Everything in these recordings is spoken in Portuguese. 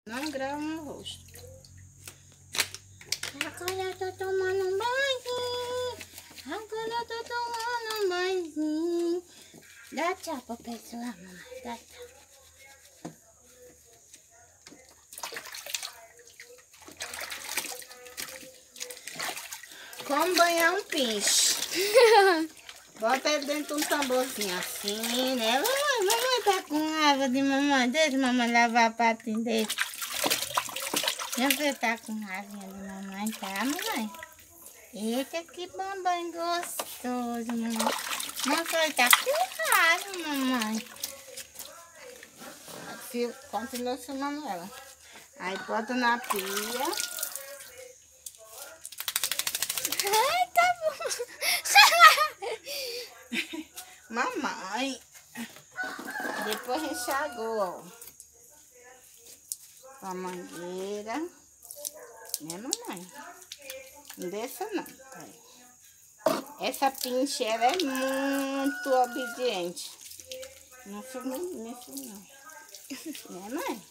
Não grava no rosto. Agora eu tô tomando um banho. Agora eu tô tomando um banho. Dá tchau pra pessoa, mamãe. Dá tchau. Como banhar um peixe? Bota ele dentro de um tamborzinho assim, né? Mamãe tá com raiva de mamãe. Deixa mamãe lavar a patinha dele. Você tá com raiva de mamãe, tá, mamãe? Eita, que banho gostoso, mamãe. Mamãe tá com raiva, mamãe. Continua filmando ela. Aí bota na pia. Ai, tá bom. Mamãe. Depois enxagou, ó. Com a mangueira. Né, mamãe? Não desça não. Essa pinche, ela é muito obediente. Não filma isso não. Né, mãe?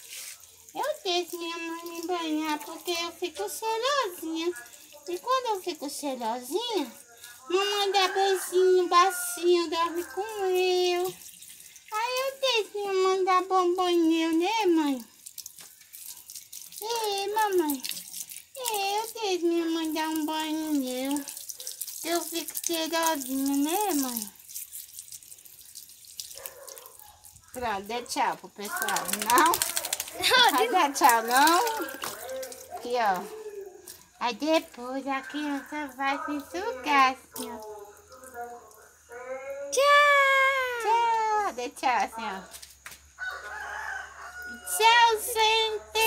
Eu deixo minha mãe me banhar porque eu fico cheirosinha. E quando eu fico cheirosinha, mamãe dá beijinho, bacinho, dorme com eu. Aí eu deixo minha mãe dar bombonho, né, mãe? Mamãe. Eu deixo minha mãe dar um banho meu. Eu fico cheirosinha, né, mãe? Pronto, dê tchau pro pessoal. Não? Vai dar tchau, não? Aqui, ó. Aí depois a criança vai se sugar, assim, ó. Tchau. Tchau. Dê tchau, assim, ó. Tchau, gente.